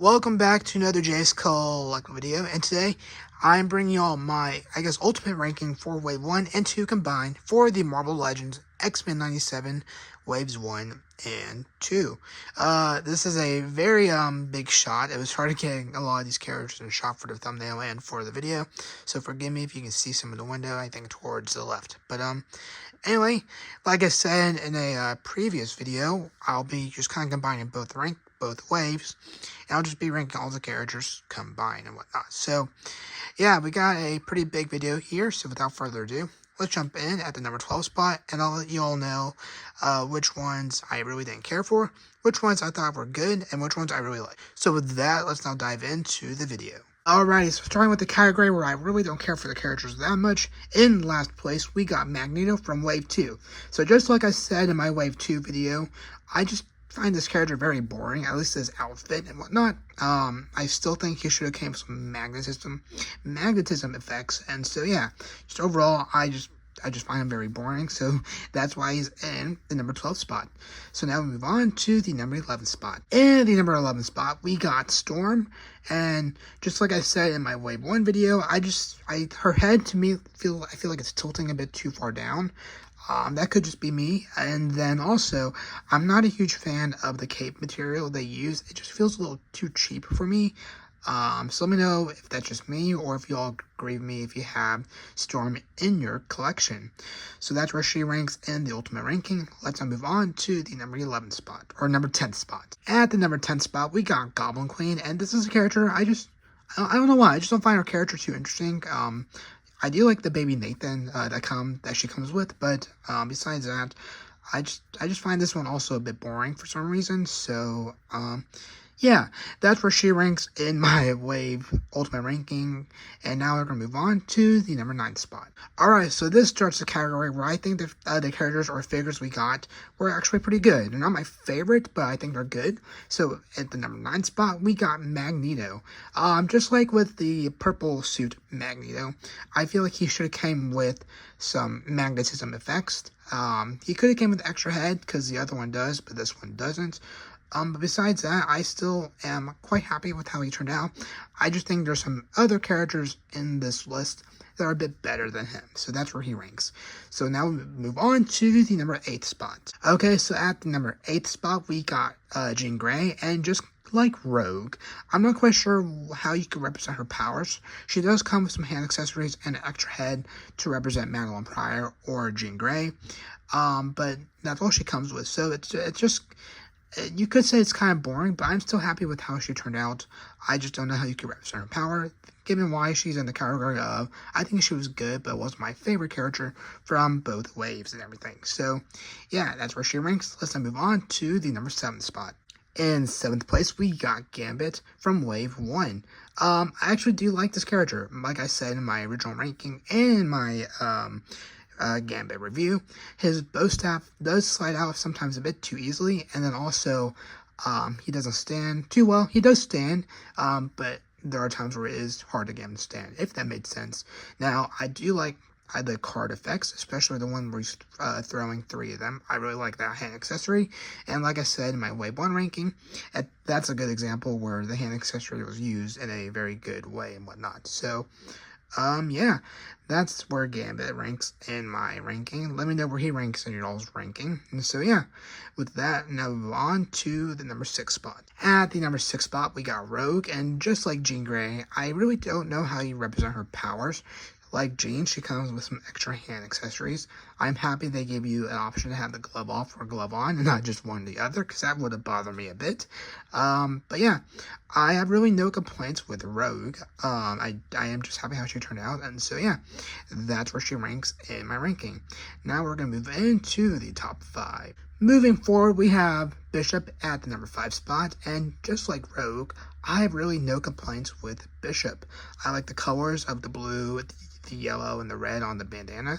Welcome back to another Jace Collect video, and today I'm bringing y'all my, ultimate ranking for Wave 1 and 2 combined for the Marvel Legends X-Men 97 Waves 1 and 2. This is a very big shot. It was hard getting a lot of these characters in a shot for the thumbnail and for the video, so forgive me if you can see some of the window, I think towards the left. But anyway, like I said in a previous video, I'll be just kind of combining both waves, and I'll just be ranking all the characters combined and whatnot. So, yeah, we got a pretty big video here, so without further ado, let's jump in at the number 12 spot, and I'll let you all know which ones I really didn't care for, which ones I thought were good, and which ones I really like. So with that, let's now dive into the video. Alrighty, so starting with the category where I really don't care for the characters that much, in last place, we got Magneto from Wave 2. So just like I said in my Wave 2 video, I just find this character very boring, at least his outfit and whatnot. I still think he should have came with some magnetism effects, and so yeah, just overall, I just find him very boring, so that's why he's in the number 12 spot. So now we move on to the number 11 spot. In the number 11 spot, we got Storm, and just like I said in my Wave 1 video, her head to me, I feel like it's tilting a bit too far down. That could just be me, and then also, I'm not a huge fan of the cape material they use. It just feels a little too cheap for me. So let me know if that's just me, or if you all agree with me if you have Storm in your collection. So that's where she ranks in the ultimate ranking. Let's now move on to the number 11 spot, or number 10 spot. At the number 10 spot, we got Goblin Queen, and this is a character I don't know why, I just don't find her character too interesting. I do like the baby Nathan that she comes with, but besides that, I just find this one also a bit boring for some reason. So yeah, that's where she ranks in my Wave Ultimate ranking. And now we're going to move on to the number 9 spot. Alright, so this starts the category where I think the characters or figures we got were actually pretty good. They're not my favorite, but I think they're good. So at the number 9 spot, we got Magneto. Just like with the purple suit Magneto, I feel like he should have came with some magnetism effects. He could have came with extra head, because the other one does, but this one doesn't. But besides that, I still am quite happy with how he turned out. I just think there's some other characters in this list that are a bit better than him. So that's where he ranks. So now we move on to the number 8 spot. Okay, so at the number 8 spot, we got Jean Grey, and just like Rogue, I'm not quite sure how you could represent her powers. She does come with some hand accessories and an extra head to represent Madeline Pryor or Jean Grey. But that's all she comes with. So it's just, you could say it's kind of boring, but I'm still happy with how she turned out. I just don't know how you could represent her power, given why she's in the category of, I think she was good, but was my favorite character from both waves and everything. So, yeah, that's where she ranks. Let's now move on to the number 7 spot. In 7th place, we got Gambit from Wave 1. I actually do like this character. Like I said in my original ranking and my, Gambit review, his bow staff does slide out sometimes a bit too easily, and then also he doesn't stand too well. He does stand, but there are times where it is hard to get him to stand, if that made sense. Now, I do like the card effects, especially the one where he's throwing 3 of them. I really like that hand accessory, and like I said in my Wave 1 ranking, that's a good example where the hand accessory was used in a very good way and whatnot. So, yeah, that's where Gambit ranks in my ranking. Let me know where he ranks in your all's ranking. And so, yeah, with that, now move on to the number 6 spot. At the number 6 spot, we got Rogue, and just like Jean Grey, I really don't know how you represent her powers. Like Jean, she comes with some extra hand accessories. I'm happy they gave you an option to have the glove off or glove on, and not just one or the other, because that would have bothered me a bit. But yeah, I have really no complaints with Rogue. I am just happy how she turned out, and so yeah, that's where she ranks in my ranking. Now we're going to move into the top 5. Moving forward, we have Bishop at the number 5 spot, and just like Rogue, I have really no complaints with Bishop. I like the colors of the blue, the yellow, and the red on the bandana.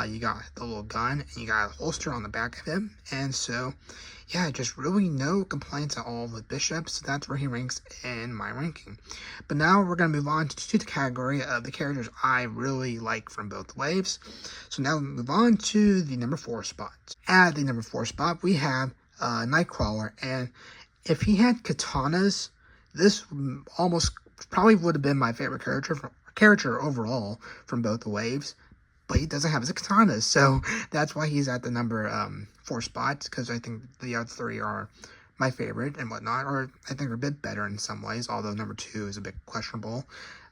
You got the little gun, and you got a holster on the back of him, and so, yeah, just really no complaints at all with Bishop, so that's where he ranks in my ranking. But now we're going to move on to the category of the characters I really like from both waves. So now we move on to the number 4 spot. At the number 4 spot, we have Nightcrawler, and if he had katanas, this almost probably would have been my favorite character overall from both the waves, but he doesn't have his katanas, so that's why he's at the number 4 spot, because I think the other 3 are my favorite and whatnot, or I think are a bit better in some ways, although number 2 is a bit questionable.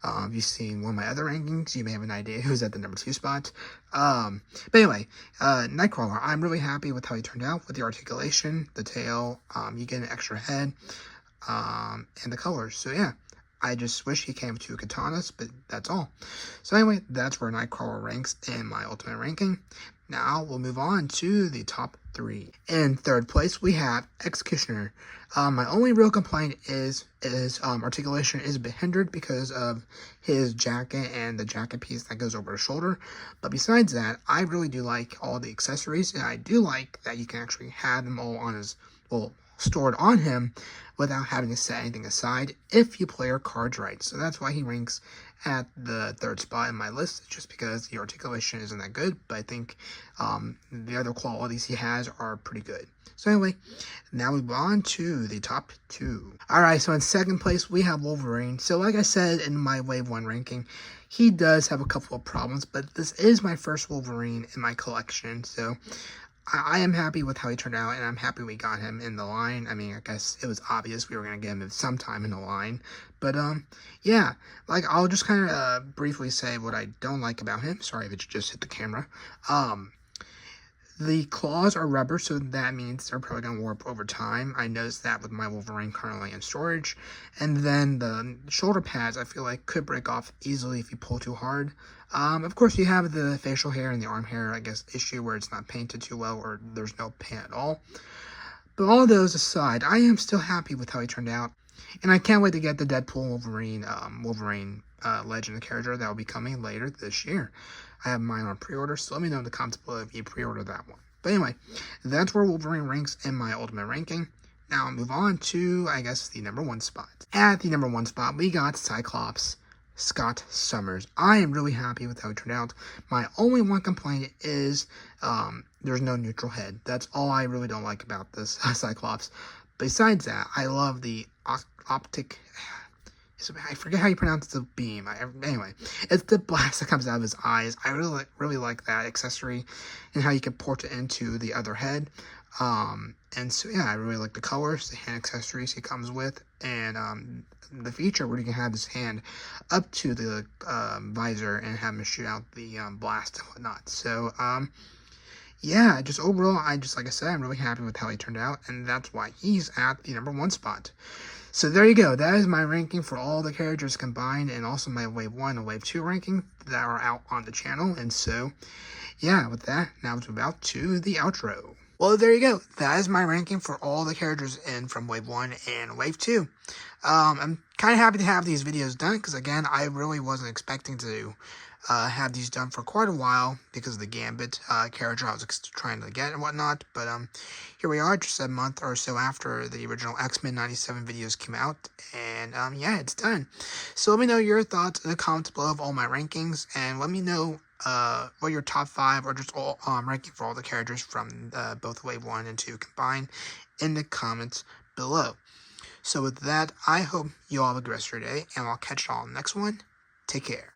If you've seen one of my other rankings, you may have an idea who's at the number 2 spot. But anyway, Nightcrawler, I'm really happy with how he turned out, with the articulation, the tail, you get an extra head, and the colors. So yeah, I just wish he came with 2 katanas, but that's all. So anyway, that's where Nightcrawler ranks in my ultimate ranking. Now we'll move on to the top 3. In 3rd place, we have Executioner. My only real complaint is articulation is a bit hindered because of his jacket and the jacket piece that goes over his shoulder. But besides that, I really do like all the accessories, and I do like that you can actually have them all on his, well, stored on him without having to set anything aside if you play your cards right. So that's why he ranks at the 3rd spot in my list, just because the articulation isn't that good, but I think the other qualities he has are pretty good. So anyway, now we move on to the top 2. Alright, so in 2nd place, we have Wolverine. So like I said in my Wave 1 ranking, he does have a couple of problems, but this is my first Wolverine in my collection, so I am happy with how he turned out, and I'm happy we got him in the line. I mean, I guess it was obvious we were going to get him sometime in the line. But, yeah, like, I'll just kind of briefly say what I don't like about him. Sorry that you just hit the camera. The claws are rubber, so that means they're probably going to warp over time. I noticed that with my Wolverine currently in storage. And then the shoulder pads, I feel like, could break off easily if you pull too hard. Of course, you have the facial hair and the arm hair, I guess, issue where it's not painted too well or there's no paint at all. But all those aside, I am still happy with how he turned out. And I can't wait to get the Deadpool Wolverine Legend character that will be coming later this year. I have mine on pre-order, so let me know in the comments below if you pre-order that one. But anyway, that's where Wolverine ranks in my ultimate ranking. Now I'll move on to, I guess, the number 1 spot. At the number 1 spot, we got Cyclops Scott Summers. I am really happy with how it turned out. My only one complaint is there's no neutral head. That's all I really don't like about this Cyclops. Besides that, I love the optic... I forget how you pronounce the beam. Anyway, it's the blast that comes out of his eyes. I really like that accessory and how you can port it into the other head. And so, yeah, I really like the colors, the hand accessories he comes with, and the feature where you can have his hand up to the visor and have him shoot out the blast and whatnot. So, yeah, just overall, like I said, I'm really happy with how he turned out, and that's why he's at the number 1 spot. So there you go. That is my ranking for all the characters combined, and also my Wave 1 and Wave 2 ranking that are out on the channel. And so, yeah, with that, now it's about to the outro. Well, there you go. That is my ranking for all the characters in from Wave 1 and Wave 2. I'm kind of happy to have these videos done, because again, I really wasn't expecting to have these done for quite a while because of the Gambit character I was trying to get and whatnot. But here we are, just a month or so after the original X-Men 97 videos came out, and yeah, it's done. So let me know your thoughts in the comments below of all my rankings, and let me know what your top 5 or just all ranking for all the characters from both Wave 1 and 2 combined in the comments below. So with that, I hope you all have a good rest of your day, and I'll catch you all in the next one. Take care.